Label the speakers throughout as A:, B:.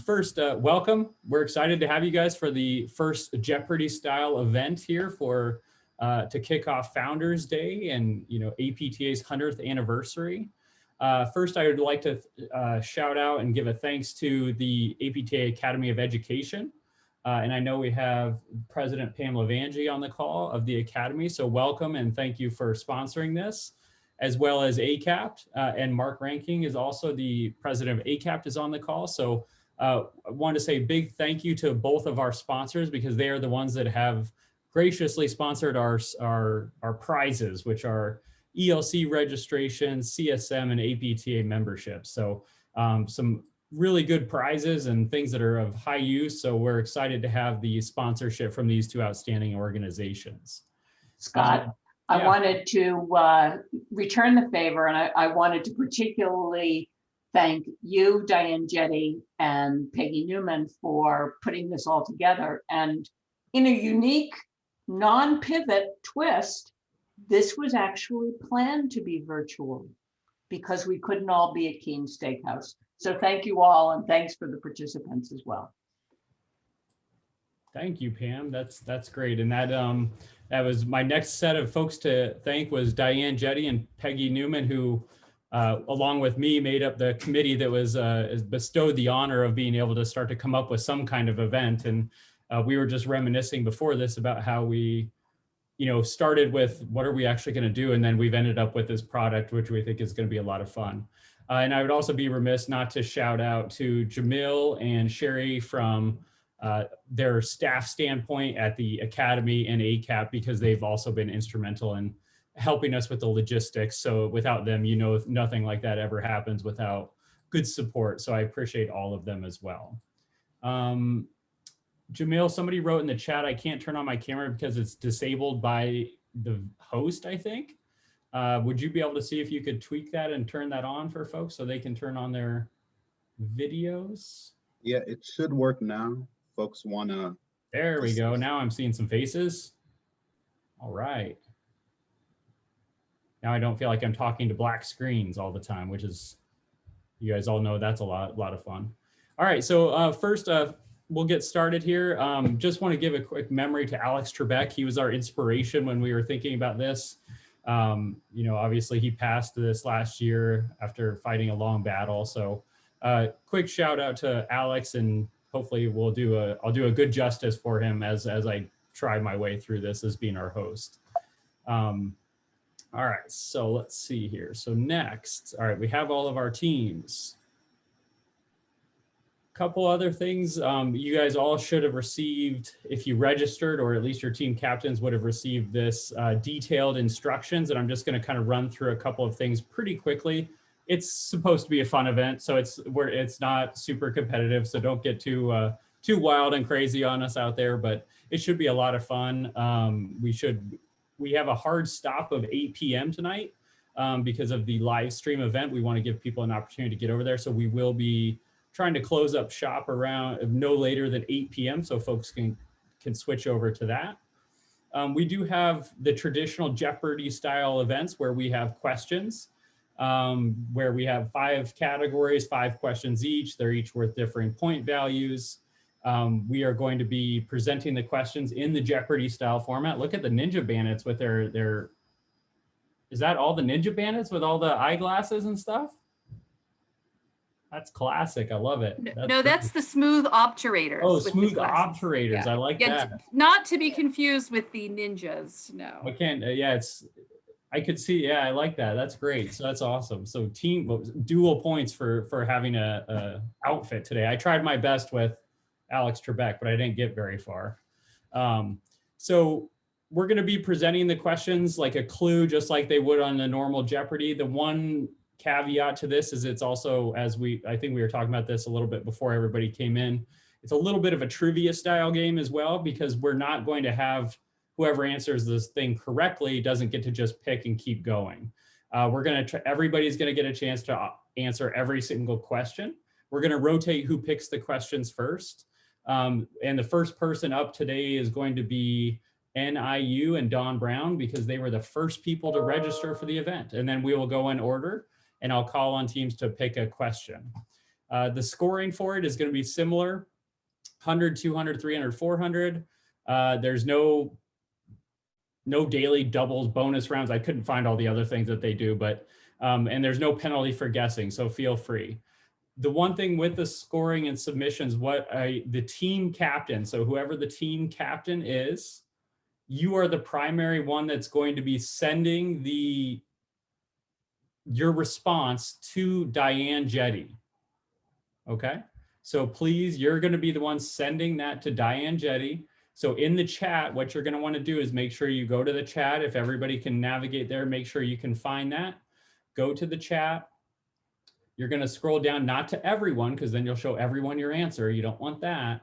A: First, welcome. We're excited to have you guys for the first Jeopardy-style event here for to kick off Founders Day and APTA's 100th anniversary. First, I would like to shout out and give a thanks to the APTA Academy of Education. And I know we have President Pamela Vangie on the call of the Academy, so welcome and thank you for sponsoring this, as well as ACAPT. And Mark Ranking is also the president of ACAPT is on the call. So I want to say a big thank you to both of our sponsors because they are the ones that have graciously sponsored our prizes, which are ELC registration, CSM, and APTA memberships. So some really good prizes and things that are of high use. So we're excited to have the sponsorship from these two outstanding organizations.
B: Scott, I wanted to return the favor, and I wanted to particularly thank you, Diane Jetty, and Peggy Newman for putting this all together. And in a unique non-pivot twist, this was actually planned to be virtual because we couldn't all be at Keen's Steakhouse. So thank you all, and thanks for the participants as well.
A: Thank you, Pam. That's great. And that was my next set of folks to thank was Diane Jetty and Peggy Newman, who, along with me, made up the committee that was bestowed the honor of being able to start to come up with some kind of event. And we were just reminiscing before this about how we, started with what are we actually going to do, and then we've ended up with this product, which we think is going to be a lot of fun. And I would also be remiss not to shout out to Jamil and Sherry from their staff standpoint at the Academy and ACAPT, because they've also been instrumental in helping us with the logistics. So without them, nothing like that ever happens without good support. So I appreciate all of them as well. Jamil, somebody wrote in the chat, I can't turn on my camera because it's disabled by the host, I think. Would you be able to see if you could tweak that and turn that on for folks so they can turn on their videos?
C: Yeah, it should work now. Folks want to.
A: There we go. Now I'm seeing some faces. All right. Now I don't feel like I'm talking to black screens all the time, which is, you guys all know that's a lot of fun. All right, so first we'll get started here. Just want to give a quick memory to Alex Trebek. He was our inspiration when we were thinking about this. Obviously he passed this last year after fighting a long battle. So quick shout out to Alex, and hopefully I'll do a good justice for him as I try my way through this as being our host. All right, so let's see here. So next, all right, we have all of our teams. Couple other things you guys all should have received if you registered, or at least your team captains would have received this detailed instructions. And I'm just going to kind of run through a couple of things pretty quickly. It's supposed to be a fun event, so it's not super competitive, so don't get too wild and crazy on us out there, but it should be a lot of fun. We have a hard stop of 8 p.m. tonight because of the live stream event. We want to give people an opportunity to get over there, so we will be trying to close up shop around no later than 8 p.m. so folks can switch over to that. We do have the traditional Jeopardy style events where we have questions, where we have 5 categories, 5 questions each. They're each worth differing point values. We are going to be presenting the questions in the Jeopardy style format. Look at the Ninja Bandits with their, is that all the Ninja Bandits with all the eyeglasses and stuff? That's classic. I love it.
D: That's the smooth obturators.
A: Oh, smooth obturators. Yeah. I like that.
D: Not to be confused with the ninjas. No.
A: I can't. Yeah, I could see. Yeah, I like that. That's great. So that's awesome. So dual points for having a outfit today. I tried my best with Alex Trebek, but I didn't get very far. So we're going to be presenting the questions like a clue, just like they would on the normal Jeopardy. The one caveat to this is it's also, I think we were talking about this a little bit before everybody came in, it's a little bit of a trivia style game as well, because we're not going to have whoever answers this thing correctly doesn't get to just pick and keep going. Everybody's going to get a chance to answer every single question. We're going to rotate who picks the questions first. And the first person up today is going to be NIU and Don Brown, because they were the first people to register for the event. And then we will go in order, and I'll call on teams to pick a question. The scoring for it is going to be similar, 100, 200, 300, 400. There's no daily doubles, bonus rounds. I couldn't find all the other things that they do, but and there's no penalty for guessing, so feel free. The one thing with the scoring and submissions, the team captain, so whoever the team captain is, you are the primary one that's going to be sending your response to Diane Jetty. Okay, so please, you're going to be the one sending that to Diane Jetty. So in the chat, what you're going to want to do is make sure you go to the chat. If everybody can navigate there, make sure you can find that. Go to the chat. You're going to scroll down, not to everyone, because then you'll show everyone your answer. You don't want that.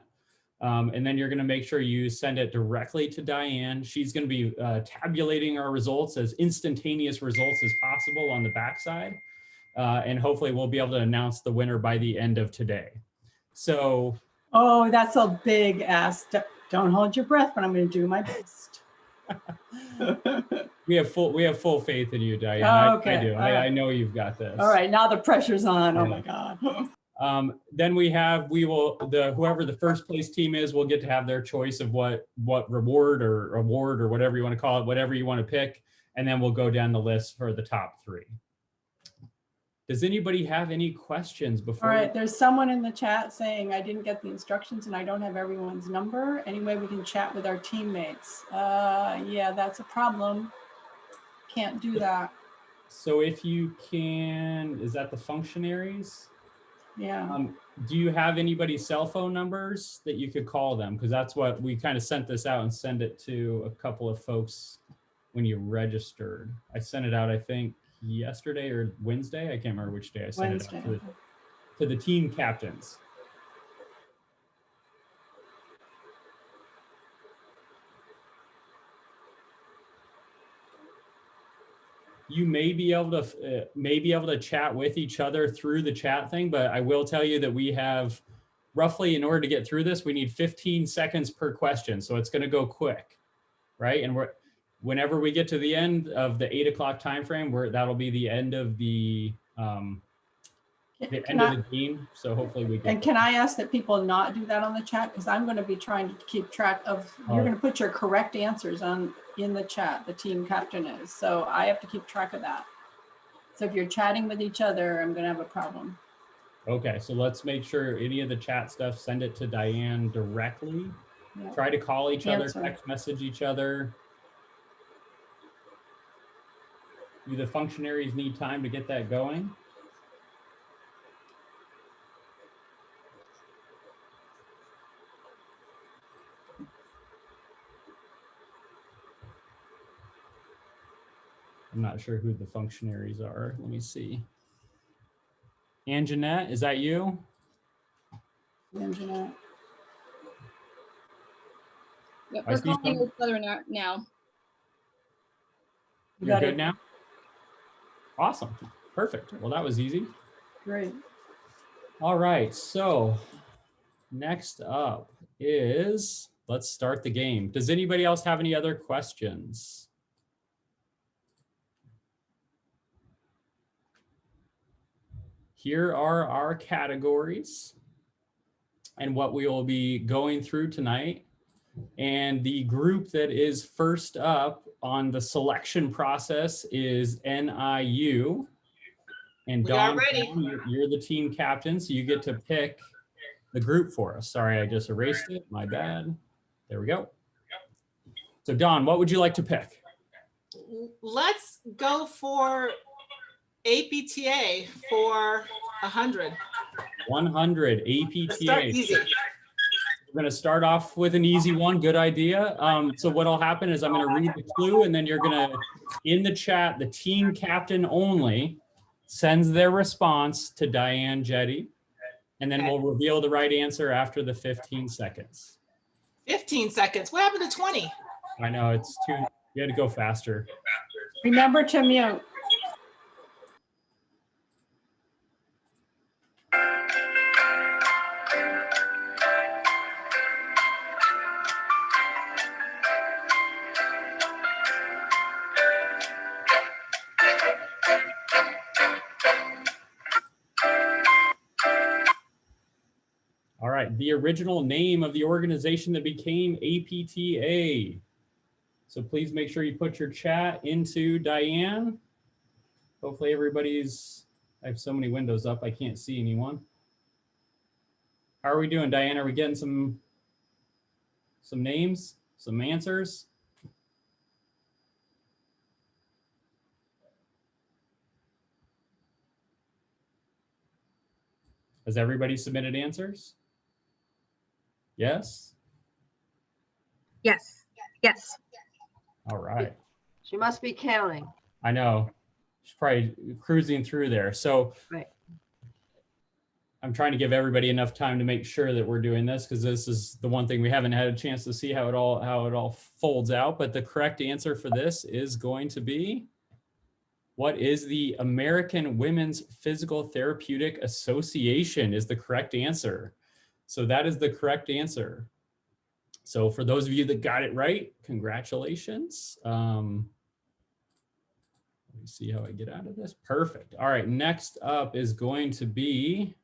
A: And then you're going to make sure you send it directly to Diane. She's going to be tabulating our results as instantaneous results as possible on the backside. And hopefully we'll be able to announce the winner by the end of today. So.
E: Oh, that's a big ask. Don't hold your breath, but I'm going to do my best.
A: We have full faith in you, Diane.
E: Oh, okay.
A: I do. I know you've got this.
E: All right, now the pressure's on.
A: Yeah.
E: Oh my God.
A: Then whoever the first place team is will get to have their choice of what reward or award or whatever you want to call it, whatever you want to pick, and then we'll go down the list for the top 3. Does anybody have any questions before?
E: All right, there's someone in the chat saying I didn't get the instructions and I don't have everyone's number. Anyway, we can chat with our teammates. Yeah, that's a problem. Can't do that.
A: So if you can, is that the functionaries?
E: Yeah.
A: Do you have anybody's cell phone numbers that you could call them? Because that's what we kind of sent this out and send it to a couple of folks when you registered. I sent it out, I think, yesterday or Wednesday. I can't remember which day I sent it out to the team captains. You may be able to chat with each other through the chat thing, but I will tell you that we have roughly, in order to get through this, we need 15 seconds per question. So it's going to go quick, right? And whenever we get to the end of the 8 o'clock time frame, that'll be the end of the game. So hopefully we get.
E: And can I ask that people not do that on the chat? Because I'm going to be trying to keep track of. You're going to put your correct answers in the chat. The team captain is. So I have to keep track of that. So if you're chatting with each other, I'm going to have a problem.
A: Okay, so let's make sure any of the chat stuff, send it to Diane directly. Yeah. Try to call each other, text message each other. Do the functionaries need time to get that going? I'm not sure who the functionaries are. Let me see. Anjanette, is that you?
E: Anjanette.
F: Yep, we're calling each other now.
A: You're good now? Awesome. Perfect. Well, that was easy.
E: Great.
A: All right. So next up is, let's start the game. Does anybody else have any other questions? Here are our categories and what we will be going through tonight. And the group that is first up on the selection process is NIU. And Dawn, you're the team captain, so you get to pick the group for us. Sorry, I just erased it. My bad. There we go. So Dawn, what would you like to pick?
G: Let's go for APTA for 100. 100
A: APTA.
G: Start easy.
A: We're going to start off with an easy one. Good idea. So what'll happen is I'm going to read the clue, and then you're going to, in the chat, the team captain only sends their response to Diane Jetty, and then we'll reveal the right answer after the 15 seconds.
G: 15 seconds. What happened to 20?
A: I know, it's too, you had to go faster.
E: Remember to mute.
A: All right, the original name of the organization that became APTA. So please make sure you put your chat into Diane. Hopefully everybody's, I have so many windows up, I can't see anyone. How are we doing, Diane? Are we getting some names, some answers? Has everybody submitted answers? Yes?
H: Yes. Yes.
A: All right.
H: She must be counting.
A: I know. She's probably cruising through there. So
H: Right.
A: I'm trying to give everybody enough time to make sure that we're doing this, because this is the one thing we haven't had a chance to see how it all folds out. But the correct answer for this is going to be, what is the American Women's Physical Therapeutic Association is the correct answer. So that is the correct answer. So for those of you that got it right, congratulations. Let me see how I get out of this. Perfect. All right, next up is going to be,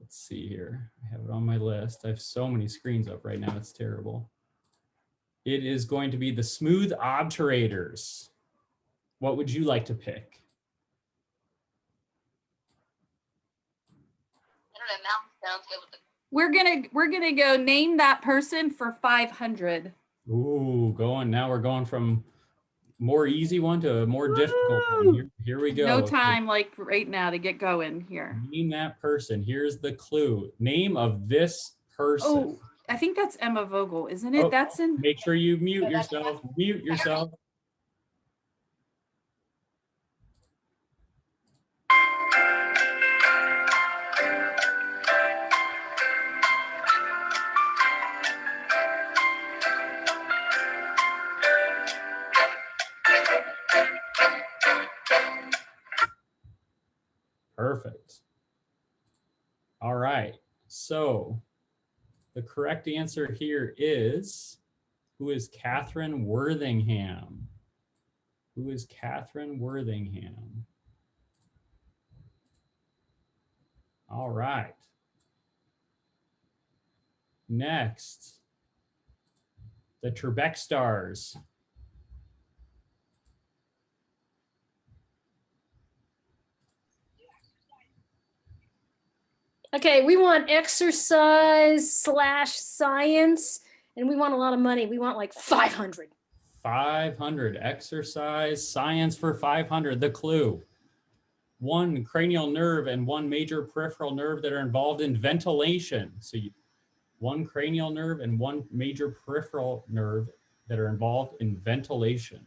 A: let's see here. I have it on my list. I have so many screens up right now, it's terrible. It is going to be the smooth obturators. What would you like to pick?
F: I don't know, mountain sounds good with the
D: We're gonna go name that person for 500.
A: Ooh, now we're going from more easy one to a more difficult one. Here we go.
D: No time like right now to get going here.
A: Name that person. Here's the clue. Name of this person.
D: Oh, I think that's Emma Vogel, isn't it?
A: Oh,
D: That's in.
A: Make sure you mute yourself. Mute yourself. Perfect. All right. So the correct answer here is, who is Catherine Worthingham? Who is Catherine Worthingham? All right. Next, the Trebek Stars.
I: Okay, we want exercise/science, and we want a lot of money. We want like 500.
A: 500. Exercise, science for 500. The clue. One cranial nerve and one major peripheral nerve that are involved in ventilation. So one cranial nerve and one major peripheral nerve that are involved in ventilation.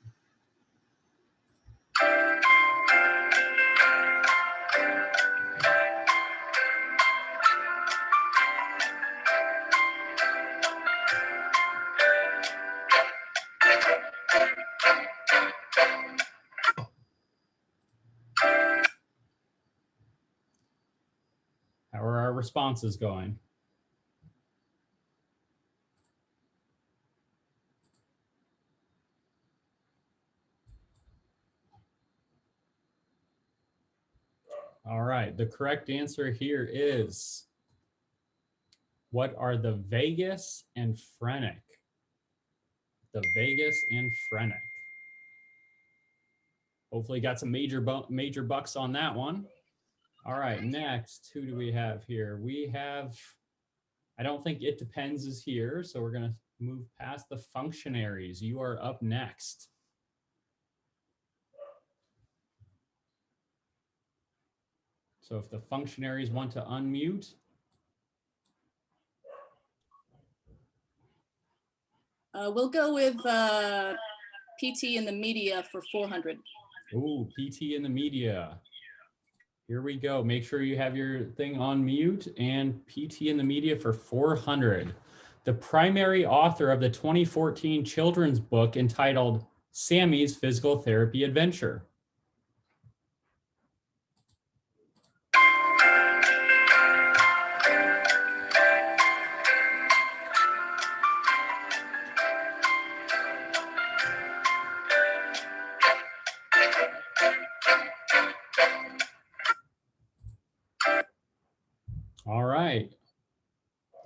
A: How are our responses going? All right, the correct answer here is, what are the vagus and phrenic? The vagus and phrenic. Hopefully got some major bucks on that one. All right, next, who do we have here? We have, I don't think It Depends is here, so we're gonna move past the functionaries. You are up next. So if the functionaries want to unmute.
F: We'll go with PT in the media for 400.
A: Ooh, PT in the media. Here we go. Make sure you have your thing on mute, and PT in the media for 400. The primary author of the 2014 children's book entitled Sammy's Physical Therapy Adventure. All right.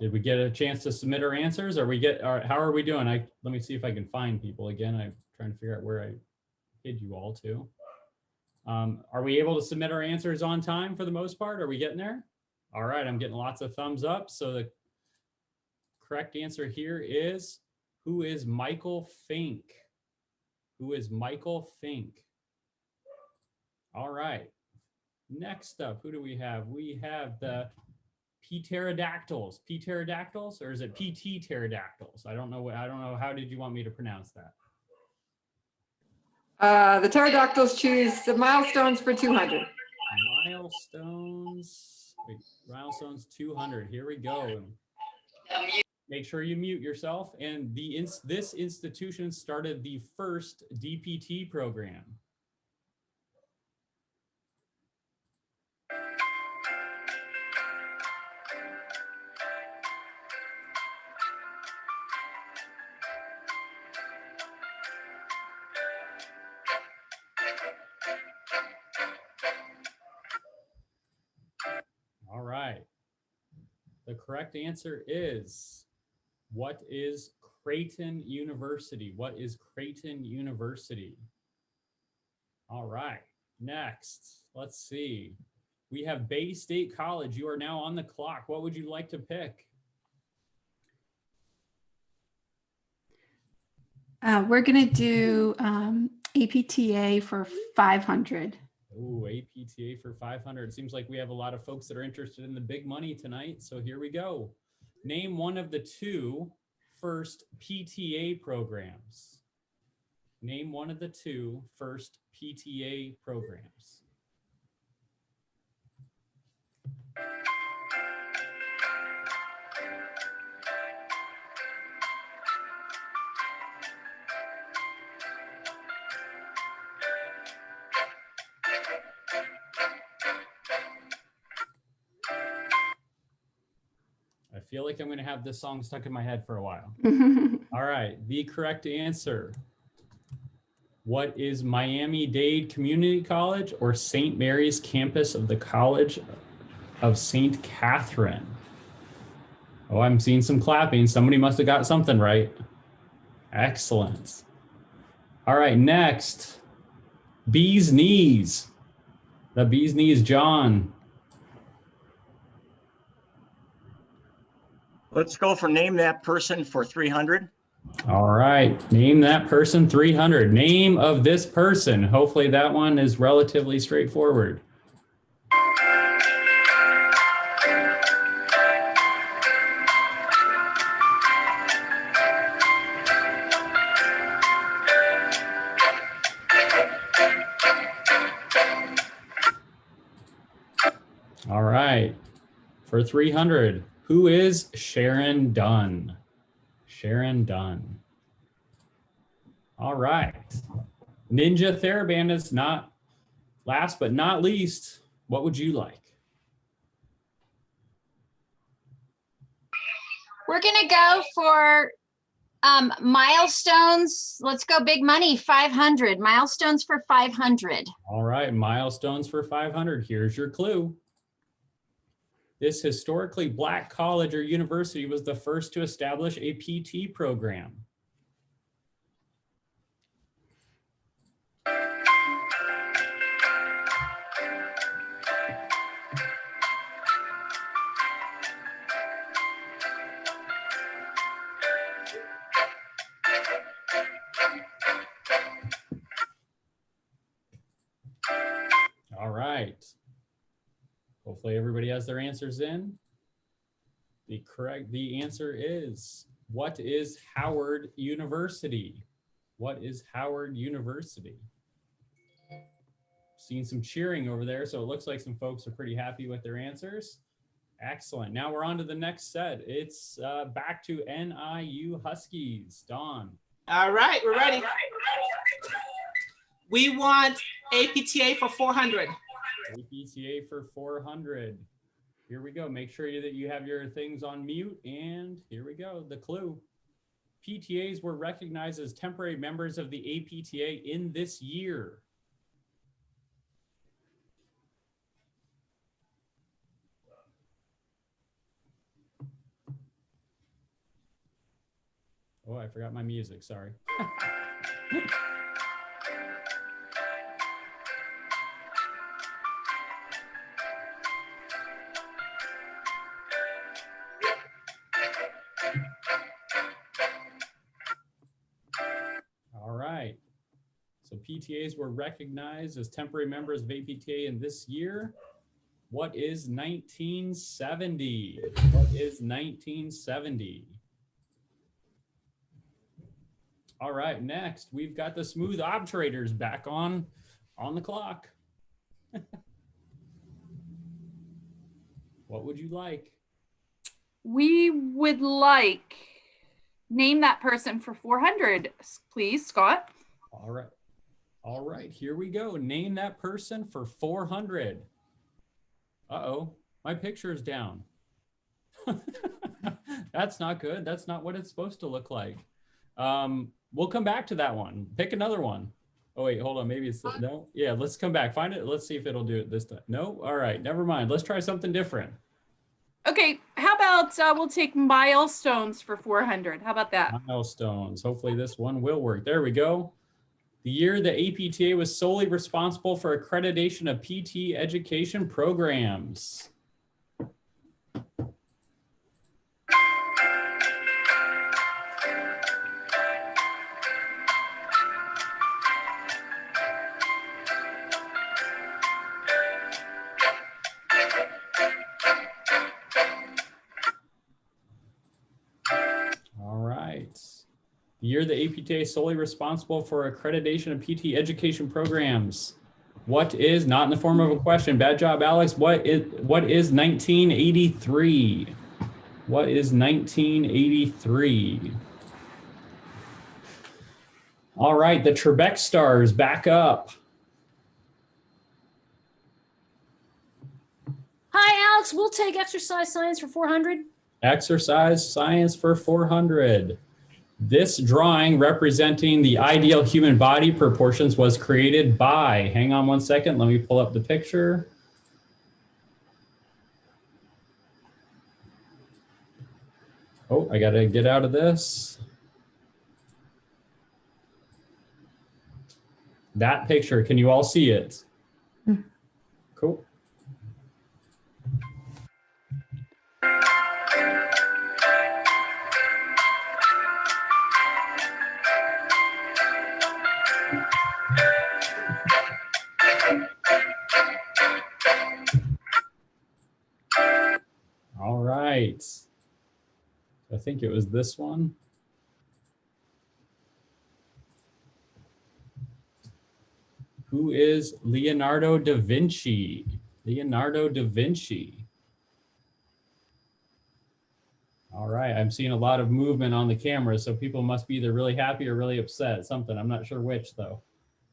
A: Did we get a chance to submit our answers? How are we doing? Let me see if I can find people again. I'm trying to figure out where I hid you all to. Are we able to submit our answers on time for the most part? Are we getting there? All right, I'm getting lots of thumbs up. So the correct answer here is, who is Michael Fink? Who is Michael Fink? All right. Next up, who do we have? We have the pterodactyls. Pterodactyls, or is it PT pterodactyls? I don't know. How did you want me to pronounce that?
J: The pterodactyls choose the milestones for 200.
A: Milestones 200. Here we go. Make sure you mute yourself. And this institution started the first DPT program. All right. The correct answer is, what is Creighton University? What is Creighton University? All right. Next, let's see. We have Bay State College. You are now on the clock. What would you like to pick?
E: We're going to do APTA for 500.
A: Oh, APTA for 500. Seems like we have a lot of folks that are interested in the big money tonight. So here we go. Name one of the two first PTA programs. Name one of the two first PTA programs. I feel like I'm going to have this song stuck in my head for a while. All right, the correct answer. What is Miami-Dade Community College or St. Mary's campus of the College of St. Catherine? Oh, I'm seeing some clapping. Somebody must have got something right. Excellent. All right, next. Bee's Knees. The Bee's Knees, John.
K: Let's go for name that person for 300.
A: All right, name that person 300. Name of this person. Hopefully that one is relatively straightforward. All right, for 300, who is Sharon Dunn? Sharon Dunn. All right. Ninja TheraBand is not last but not least. What would you like?
L: We're going to go for milestones. Let's go big money, 500. Milestones for 500.
A: All right, milestones for 500. Here's your clue. This historically Black college or university was the first to establish a PT program. All right. Hopefully everybody has their answers in. The answer is, what is Howard University? What is Howard University? Seen some cheering over there, so it looks like some folks are pretty happy with their answers. Excellent. Now we're on to the next set. It's back to NIU Huskies. Dawn.
G: All right, we're ready. We want APTA for 400.
A: APTA for 400. Here we go. Make sure that you have your things on mute. And here we go. The clue. PTAs were recognized as temporary members of the APTA in this year. I forgot my music, sorry. All right. So PTAs were recognized as temporary members of APTA in this year. What is 1970? What is 1970? All right, next we've got the smooth operators back on the clock. What would you like?
D: We would like, name that person for 400, please, Scott.
A: All right. All right, here we go. Name that person for 400. Uh-oh, my picture is down. That's not good. That's not what it's supposed to look like. We'll come back to that one. Pick another one. Oh, wait, hold on. Maybe it's, no. Yeah, let's come back. Find it. Let's see if it'll do it this time. No? All right, never mind. Let's try something different.
D: Okay, how about we'll take milestones for 400. How about that?
A: Milestones. Hopefully this one will work. There we go. The year the APTA was solely responsible for accreditation of PT education programs. The year the APTA is solely responsible for accreditation of PT education programs. What is, not in the form of a question, bad job, Alex. What is 1983? What is 1983? All right, the Trebek stars back up.
I: Hi, Alex. We'll take exercise science for 400.
A: Exercise science for 400. This drawing representing the ideal human body proportions was created by, hang on one second, let me pull up the picture. Oh, I gotta get out of this. That picture, can you all see it? Cool. All right. I think it was this one. Who is Leonardo da Vinci? Leonardo da Vinci. All right, I'm seeing a lot of movement on the camera, so people must be either really happy or really upset. Something, I'm not sure which though.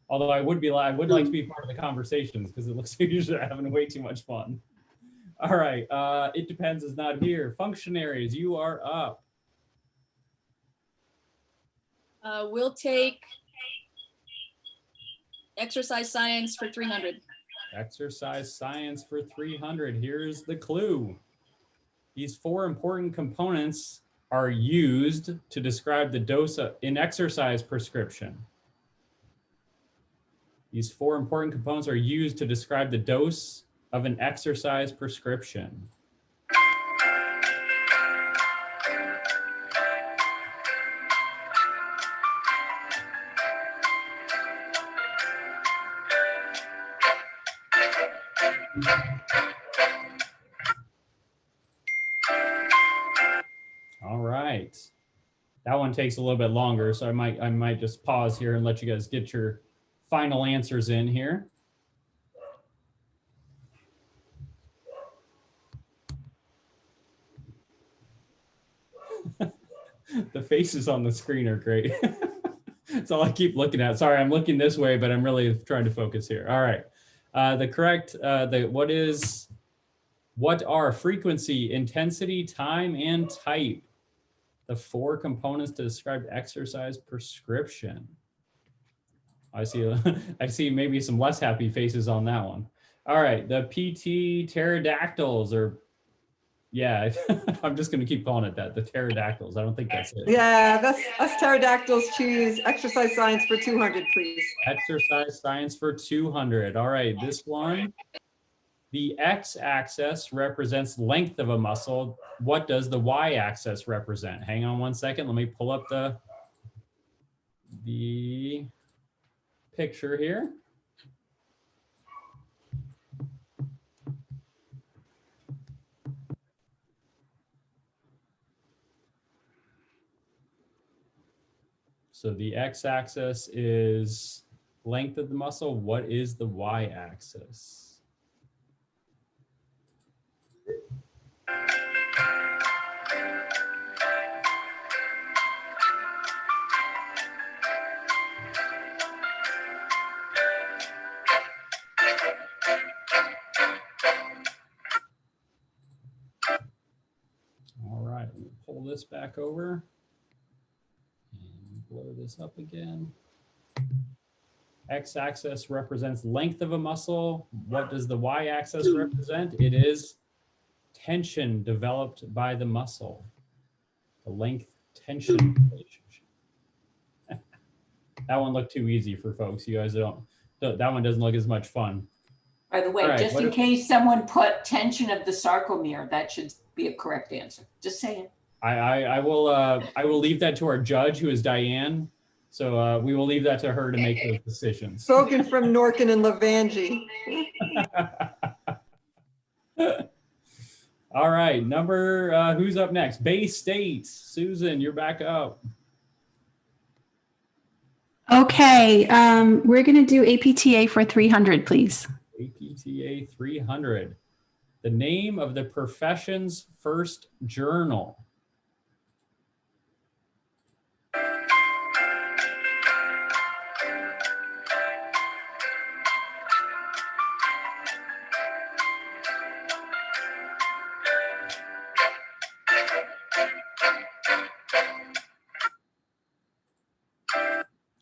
A: Although I would like to be part of the conversations because it looks like you're having way too much fun. All right, it depends is not here. Functionaries, you are up.
F: We'll take exercise science for 300.
A: Exercise science for 300. Here's the clue. These four important components are used to describe the dose in exercise prescription. These four important components are used to describe the dose of an exercise prescription. All right. That one takes a little bit longer, so I might just pause here and let you guys get your final answers in here. The faces on the screen are great. That's all I keep looking at. Sorry, I'm looking this way, but I'm really trying to focus here. All right. The correct, what are frequency, intensity, time, and type? The four components to describe exercise prescription. I see maybe some less happy faces on that one. All right, the PT pterodactyls are Yeah, I'm just going to keep calling it that. The pterodactyls. I don't think that's it.
J: Yeah, that's us pterodactyls choose exercise science for 200, please.
A: Exercise science for 200. All right, this one. The x-axis represents length of a muscle. What does the y-axis represent? Hang on one second. Let me pull up the picture here. So the x-axis is length of the muscle. What is the y-axis? All right, let me pull this back over and blow this up again. X-axis represents length of a muscle. What does the y-axis represent? It is tension developed by the muscle. The length tension relationship. That one looked too easy for folks. You guys don't, that one doesn't look as much fun.
B: By the way,
A: All right,
B: just in case someone put tension of the sarcomere, that should be a correct answer. Just saying.
A: I will leave that to our judge, who is Diane. So we will leave that to her to make those decisions.
J: Spoken from Norkin and Lavangi.
A: All right, who's up next? Bay State. Susan, you're back up.
M: Okay, we're going to do APTA for 300, please.
A: APTA 300. The name of the profession's first journal.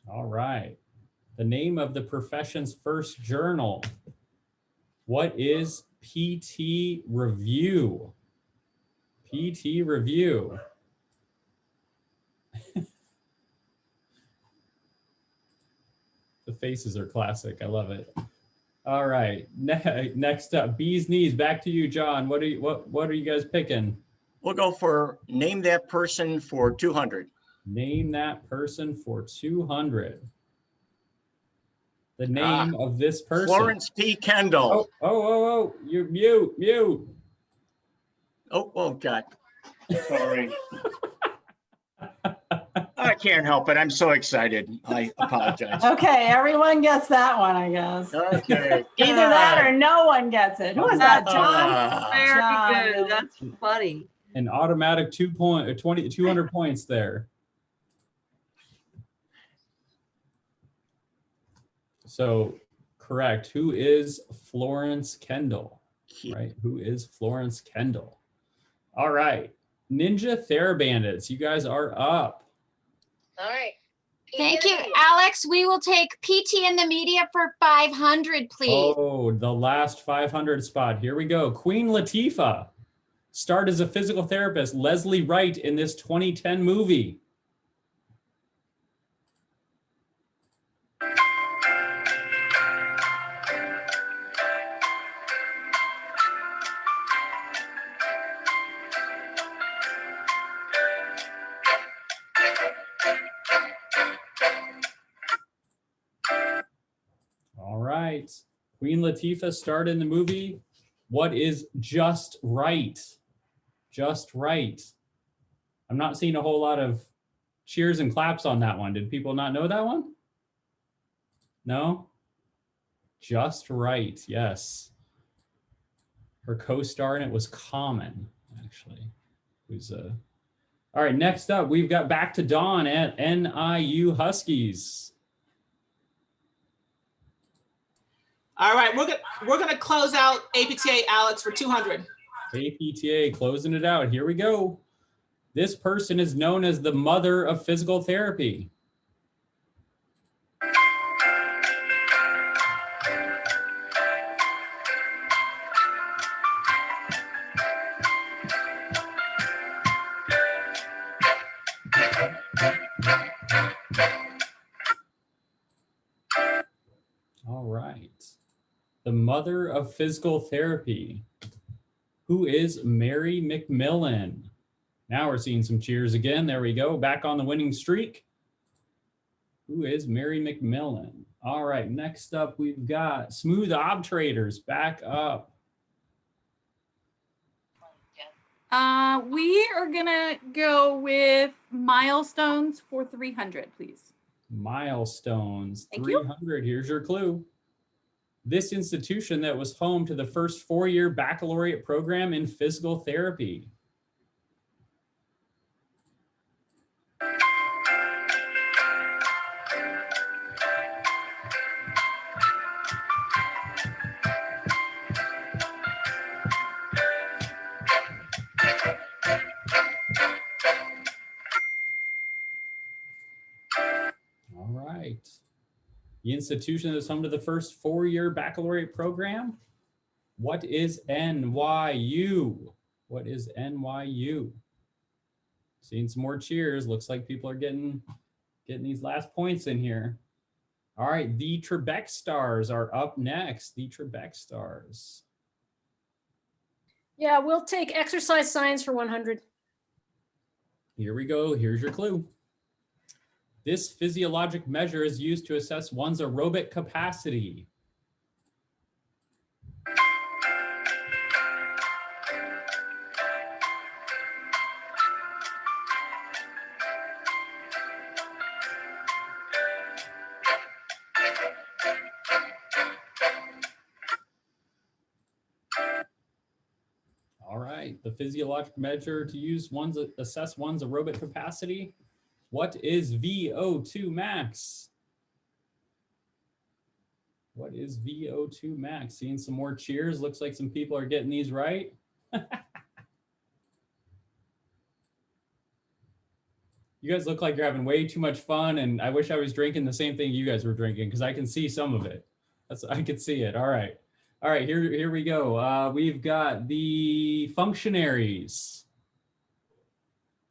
A: All right. The name of the profession's first journal. What is PT Review? PT Review. The faces are classic. I love it. All right. Next up, Bee's Knees. Back to you, John. What are you guys picking?
K: We'll go for name that person for 200.
A: Name that person for 200. The name of this person.
K: Florence P. Kendall.
A: Oh, you mute.
K: Oh, God. Sorry. I can't help it. I'm so excited. I apologize.
E: Okay, everyone gets that one, I guess.
K: Okay.
E: Either that or no one gets it. Who was that, John?
H: Very
E: John.
H: good. That's funny.
A: An automatic 200 points there. So correct. Who is Florence Kendall? Right. Who is Florence Kendall? All right. Ninja Therabandits, you guys are up.
L: All right. Thank you, Alex. We will take PT in the media for 500, please.
A: Oh, the last 500 spot. Here we go. Queen Latifah starred as a physical therapist, Leslie Wright, in this 2010 movie. All right. Queen Latifah starred in the movie. What is Just Right? Just Right. I'm not seeing a whole lot of cheers and claps on that one. Did people not know that one? No? Just Right, yes. Her co-star in it was Common, actually. All right, next up, we've got back to Dawn at NIU Huskies.
G: All right, we're gonna close out APTA, Alex, for 200.
A: APTA, closing it out. Here we go. This person is known as the mother of physical therapy. mother of physical therapy. Who is Mary Mcmillan? Now we're seeing some cheers again. There we go. Back on the winning streak. Who is Mary Mcmillan? All right, next up we've got smooth obturators. Back up.
D: We are gonna go with milestones for 300, please.
A: Milestones.
D: Thank you.
A: 300. Here's your clue. This institution that was home to the first 4-year baccalaureate program in physical therapy. All right. The institution that is home to the first 4-year baccalaureate program. What is NYU? What is NYU? Seeing some more cheers. Looks like people are getting these last points in here. All right, the Trebek Stars are up next. The Trebek Stars.
I: Yeah, we'll take exercise science for 100.
A: Here we go. Here's your clue. This physiologic measure is used to assess one's aerobic capacity. All right, the physiologic measure to use assess one's aerobic capacity. What is VO2 max? What is VO2 max? Seeing some more cheers. Looks like some people are getting these right. You guys look like you're having way too much fun, and I wish I was drinking the same thing you guys were drinking because I can see some of it. I can see it. All right. All right, here we go. We've got the functionaries.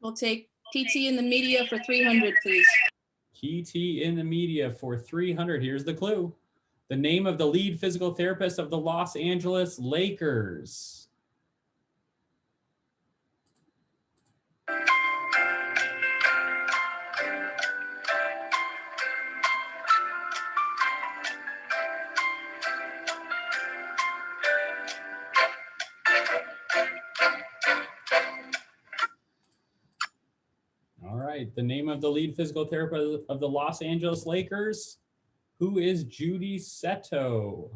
F: We'll take PT in the media for 300, please.
A: PT in the media for 300. Here's the clue. The name of the lead physical therapist of the Los Angeles Lakers. All right, the name of the lead physical therapist of the Los Angeles Lakers. Who is Judy Seto?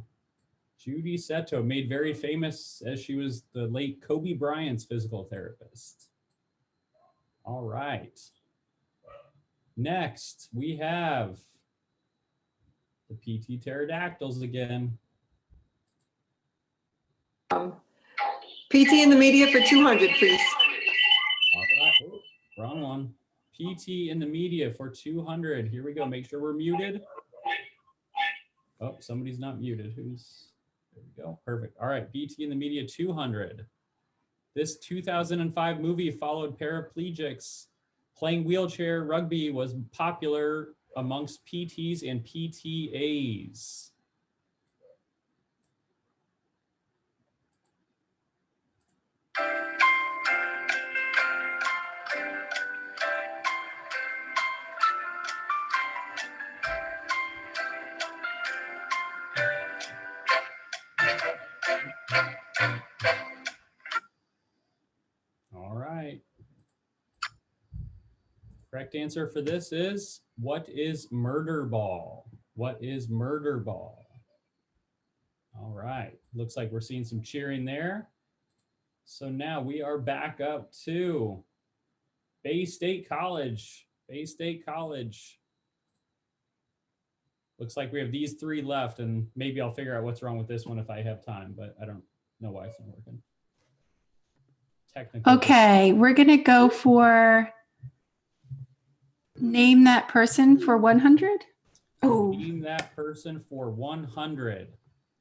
A: Judy Seto, made very famous as she was the late Kobe Bryant's physical therapist. All right. Next, we have the PT pterodactyls again.
J: PT in the media for 200, please.
A: All right. Oh, wrong one. PT in the media for 200. Here we go. Make sure we're muted. Oh, somebody's not muted. There we go. Perfect. All right. PT in the media 200. This 2005 movie followed paraplegics. Playing wheelchair rugby was popular amongst PTs and PTAs. All right. Correct answer for this is, what is murder ball? What is murder ball? All right. Looks like we're seeing some cheering there. So now we are back up to Bay State College. Bay State College. Looks like we have these three left, and maybe I'll figure out what's wrong with this one if I have time, but I don't know why it's not working. Technically.
M: Okay, we're going to go for name that person for 100. Oh,
A: Name that person for 100.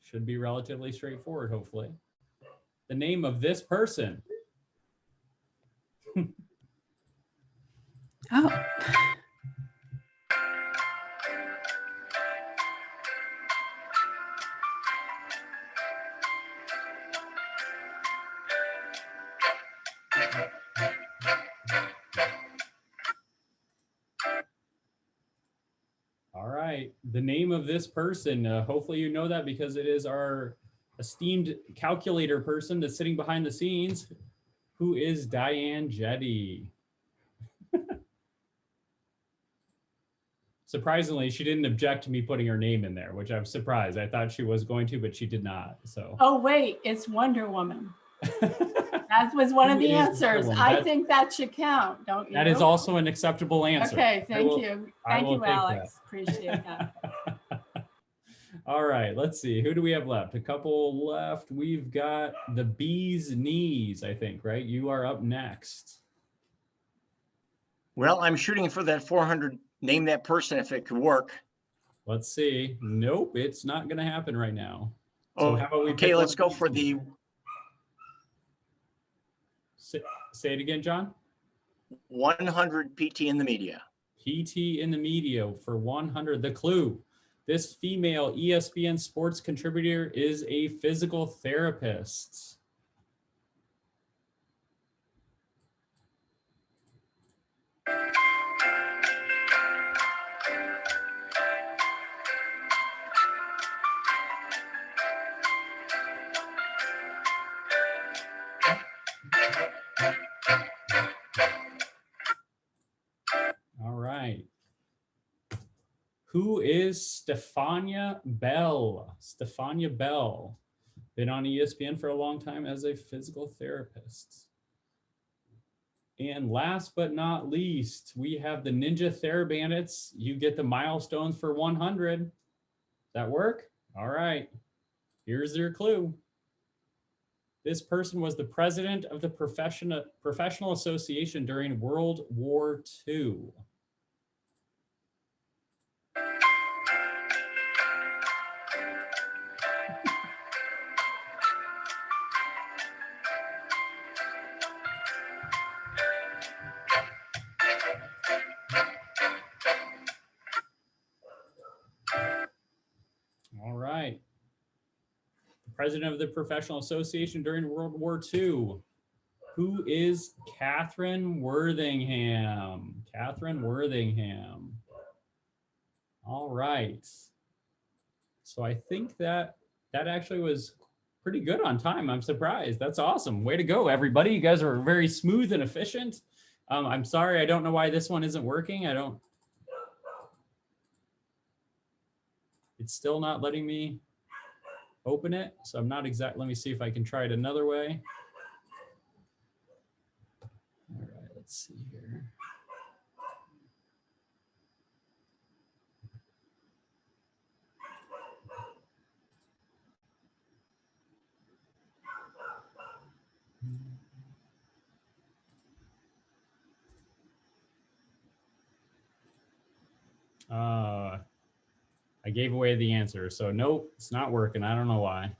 A: Should be relatively straightforward, hopefully. The name of this person.
M: oh.
A: the name of this person. Hopefully you know that because it is our esteemed calculator person that's sitting behind the scenes, who is Diane Jetty. Surprisingly, she didn't object to me putting her name in there, which I'm surprised. I thought she was going to, but she did not. So.
E: Oh, wait, it's Wonder Woman. That was one of the answers. I think that should count, don't you?
A: That is also an acceptable answer.
E: Okay, thank you. Thank you, Alex.
A: That.
E: Appreciate that.
A: All right, let's see. Who do we have left? A couple left. We've got the bee's knees, I think, right? You are up next.
K: Well, I'm shooting for that 400. Name that person if it could work.
A: Let's see. Nope, it's not going to happen right now. So how about we
K: okay, let's go for the.
A: Say it again, John.
K: 100 PT in the media.
A: PT in the media for 100. The clue. This female ESPN sports contributor is a physical therapist. All right. Who is Stefania Bell? Stefania Bell. Been on ESPN for a long time as a physical therapist. And last but not least, we have the Ninja TheraBandits. You get the milestones for 100. Does that work? All right. Here's your clue. This person was the president of the Professional Association during World War II. All right. The president of the Professional Association during World War II. Who is Catherine Worthingham? Catherine Worthingham. All right. So I think that actually was pretty good on time. I'm surprised. That's awesome. Way to go, everybody. You guys are very smooth and efficient. I'm sorry. I don't know why this one isn't working. It's still not letting me open it. So I'm not exact. Let me see if I can try it another way. All right, let's see here. I gave away the answer. So nope, it's not working. I don't know why.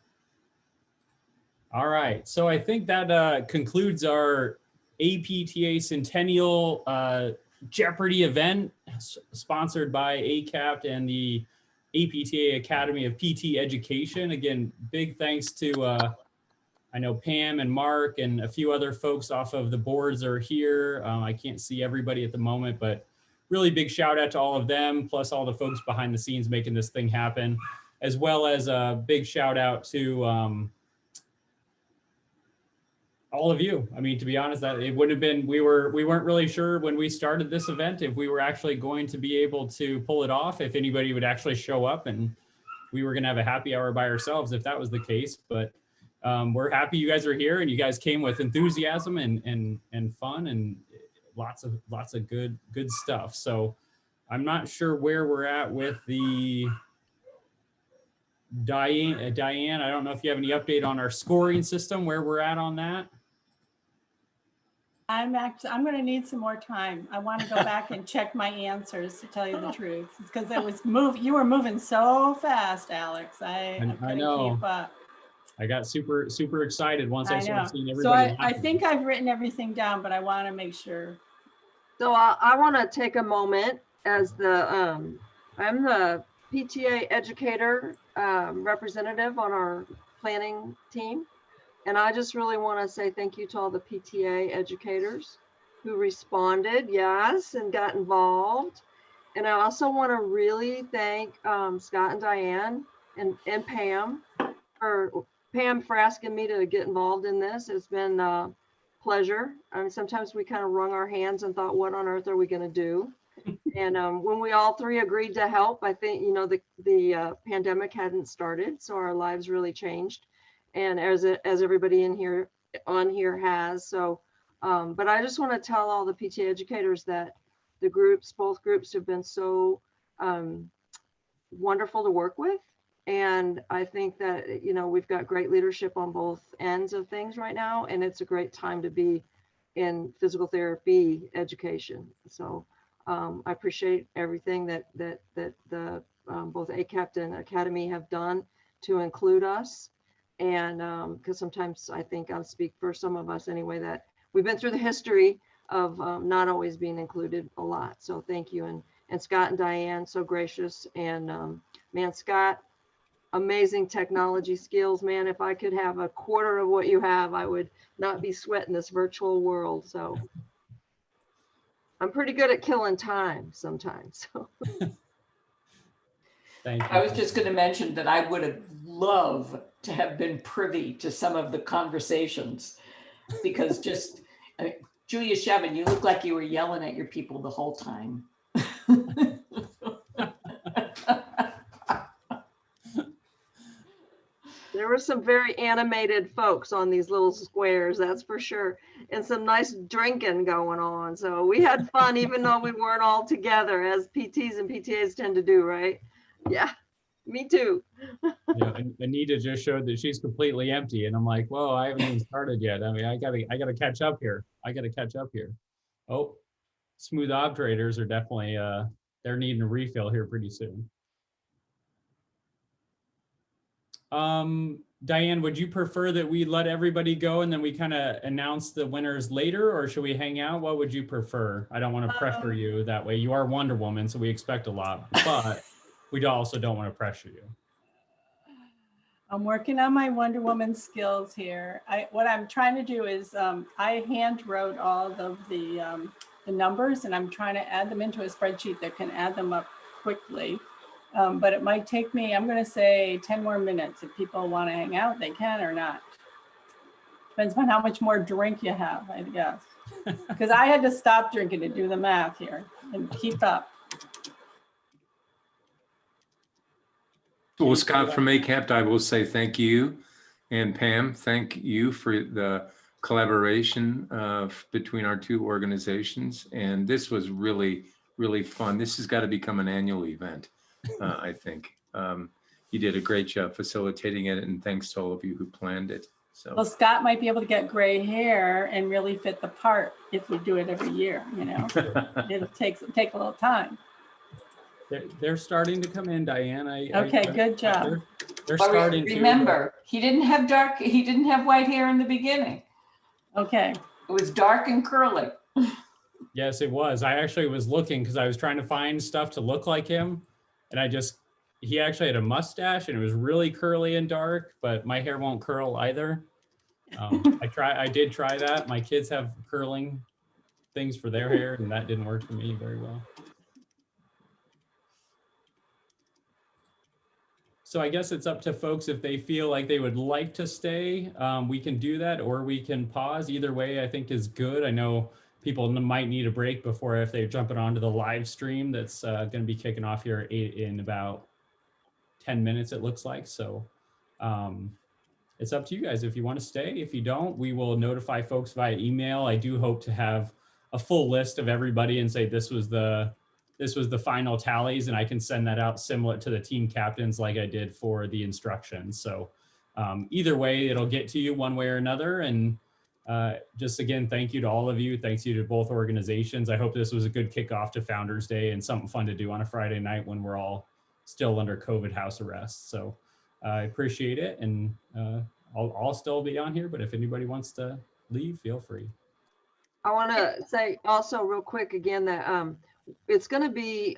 A: All right, so I think that concludes our APTA Centennial Jeopardy event sponsored by ACAPT and the APTA Academy of PT Education. Again, big thanks to, I know Pam and Mark and a few other folks off of the boards are here. I can't see everybody at the moment, but really big shout out to all of them, plus all the folks behind the scenes making this thing happen, as well as a big shout out to all of you. I mean, to be honest, that it would have been, we weren't really sure when we started this event if we were actually going to be able to pull it off, if anybody would actually show up, and we were gonna have a happy hour by ourselves if that was the case. But we're happy you guys are here and you guys came with enthusiasm and fun and lots of good stuff. So I'm not sure where we're at with the Diane, I don't know if you have any update on our scoring system, where we're at on that.
E: I'm going to need some more time. I want to go back and check my answers, to tell you the truth, because it was you were moving so fast, Alex. I
A: know.
E: Keep up.
A: I got super excited once I started seeing
E: So
A: everybody.
E: I think I've written everything down, but I want to make sure.
H: So I want to take a moment as I'm the PTA educator representative on our planning team. And I just really want to say thank you to all the PTA educators who responded, yes, and got involved. And I also want to really thank Scott and Diane and Pam for asking me to get involved in this. It's been a pleasure. I mean, sometimes we kind of wrung our hands and thought, what on earth are we going to do? And when we all three agreed to help, I think, you know, the pandemic hadn't started, so our lives really changed. And as everybody on here has. So, but I just want to tell all the PTA educators that both groups have been so wonderful to work with. And I think that, you know, we've got great leadership on both ends of things right now. And it's a great time to be in physical therapy education. So I appreciate everything that the both ACAPT and Academy have done to include us. And because sometimes I think I'll speak for some of us anyway, that we've been through the history of not always being included a lot. So thank you. And Scott and Diane, so gracious. And man, Scott, amazing technology skills, man. If I could have a quarter of what you have, I would not be sweating this virtual world. So I'm pretty good at killing time sometimes. So.
A: Thank you.
B: I was just going to mention that I would have loved to have been privy to some of the conversations, because just Julia Shevin, you look like you were yelling at your people the whole time.
H: There were some very animated folks on these little squares, that's for sure. And some nice drinking going on. So we had fun, even though we weren't all together, as PTs and PTAs tend to do, right? Yeah, me too.
A: Yeah, Anita just showed that she's completely empty. And I'm like, whoa, I haven't even started yet. I mean, I gotta catch up here. Oh, smooth operators are definitely, they're needing a refill here pretty soon. Diane, would you prefer that we let everybody go and then we kind of announce the winners later, or should we hang out? What would you prefer? I don't want to pressure you that way. You are Wonder Woman, so we expect a lot, but we also don't want to pressure you.
E: I'm working on my Wonder Woman skills here. What I'm trying to do is I hand wrote all of the numbers, and I'm trying to add them into a spreadsheet that can add them up quickly. But it might take me, I'm going to say 10 more minutes. If people want to hang out, they can or not. Depends on how much more drink you have, I guess. Because I had to stop drinking to do the math here and keep up.
N: Well, Scott, from ACAPT, I will say thank you. And Pam, thank you for the collaboration between our two organizations. And this was really, really fun. This has got to become an annual event. I think you did a great job facilitating it, and thanks to all of you who planned it. So,
E: well, Scott might be able to get gray hair and really fit the part if we do it every year. You know, it'll take a little time.
A: They're starting to come in, Diane.
E: Okay, good job.
B: They're starting. Remember, he didn't have white hair in the beginning.
E: Okay,
B: it was dark and curly.
A: Yes, it was. I actually was looking because I was trying to find stuff to look like him. And he actually had a mustache and it was really curly and dark, but my hair won't curl either. I did try that. My kids have curling things for their hair and that didn't work for me very well. So I guess it's up to folks if they feel like they would like to stay. We can do that, or we can pause. Either way, I think is good. I know people might need a break before if they're jumping onto the live stream that's going to be kicking off here in about 10 minutes, it looks like. So it's up to you guys if you want to stay. If you don't, we will notify folks via email. I do hope to have a full list of everybody and say this was the final tallies, and I can send that out similar to the team captains like I did for the instructions. So either way, it'll get to you one way or another. And just again, thank you to all of you. Thanks you to both organizations. I hope this was a good kickoff to Founders Day and something fun to do on a Friday night when we're all still under COVID house arrest. So I appreciate it. And I'll still be on here, but if anybody wants to leave, feel free.
H: I want to say also real quick again that it's going to be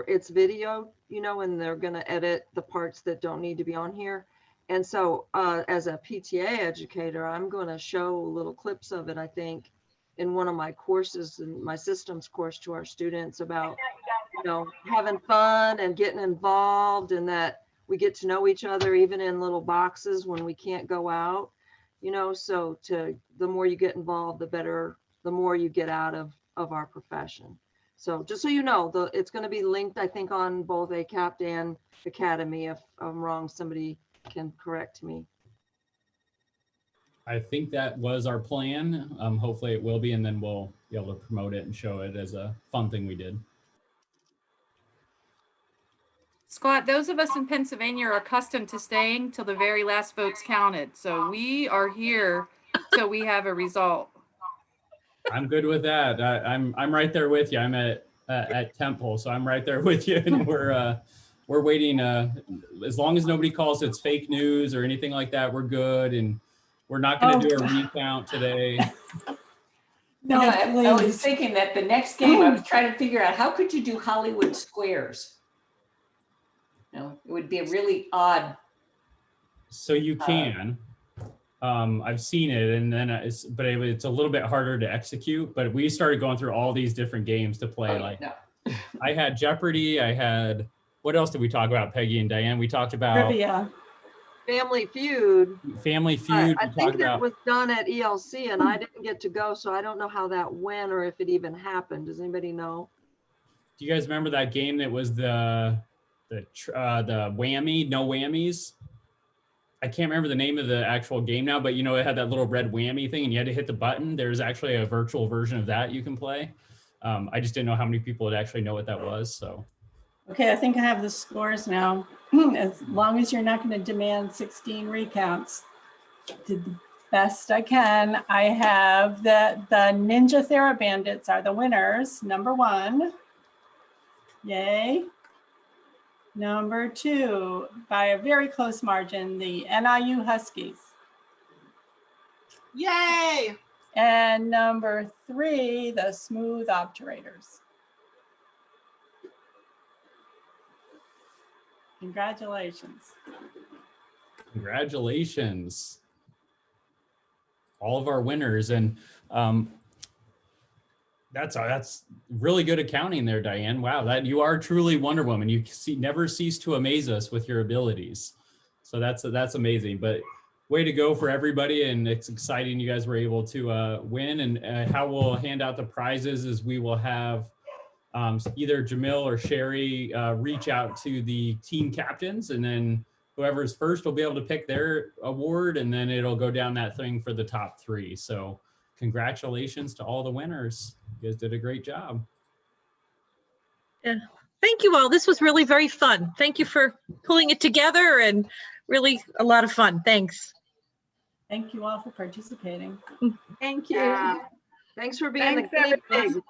H: it's video, you know, and they're going to edit the parts that don't need to be on here. And so as a PTA educator, I'm going to show little clips of it, I think, in one of my courses, in my systems course to our students about you know, having fun and getting involved, and that we get to know each other even in little boxes when we can't go out, you know, so the more you get involved, the better, the more you get out of our profession. So just so you know, it's going to be linked, I think, on both ACAPT and Academy. If I'm wrong, somebody can correct me.
A: I think that was our plan. Hopefully it will be, and then we'll be able to promote it and show it as a fun thing we did.
D: Scott, those of us in Pennsylvania are accustomed to staying till the very last vote's counted. So we are here till we have a result.
A: I'm good with that. I'm right there with you. I'm at Temple, so I'm right there with you, and we're waiting. As long as nobody calls it's fake news or anything like that, we're good, and we're not going to do a recount today.
B: No, I was thinking that the next game, I was trying to figure out how could you do Hollywood squares? No, it would be a really odd.
A: So you can. I've seen it, and then but it's a little bit harder to execute. But we started going through all these different games to play. I had Jeopardy. I had, what else did we talk about, Peggy and Diane? We talked about
E: Trivia.
H: Family Feud.
A: Family Feud.
H: I think that was done at ELC, and I didn't get to go, so I don't know how that went or if it even happened. Does anybody know?
A: Do you guys remember that game that was the whammy, no whammies? I can't remember the name of the actual game now, but you know, it had that little red whammy thing and you had to hit the button. There's actually a virtual version of that you can play. I just didn't know how many people would actually know what that was. So.
E: Okay, I think I have the scores now. As long as you're not going to demand 16 recounts. Did the best I can. I have the Ninja Thera Bandits are the winners. Number 1. Yay. Number 2, by a very close margin, the NIU Huskies.
G: Yay!
E: And number 3, the Smooth Obturators. Congratulations.
A: Congratulations. All of our winners. And that's really good accounting there, Diane. Wow, that you are truly Wonder Woman. You never cease to amaze us with your abilities. So that's amazing. But way to go for everybody, and it's exciting you guys were able to win. And how we'll hand out the prizes is we will have either Jamil or Sherry reach out to the team captains, and then whoever's first will be able to pick their award, and then it'll go down that thing for the top 3. So congratulations to all the winners. You guys did a great job.
O: Yeah, thank you all. This was really very fun. Thank you for pulling it together, and really a lot of fun. Thanks.
E: Thank you all for participating.
H: Thank you. Thanks for being the guinea pig.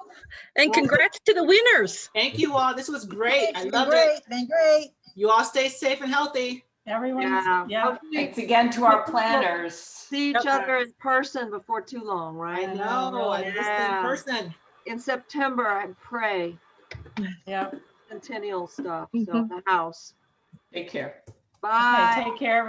O: And congrats to the winners.
G: Thank you all. This was great. I loved it.
P: Been great.
G: You all stay safe and healthy.
E: Everyone's,
B: Thanks again to our planners.
H: See each other in person before too long, right?
G: I know. I missed it in person.
H: In September, I pray.
E: Yeah.
H: Centennial stuff. So the house.
B: Take care.
H: Bye.
E: Okay, take care.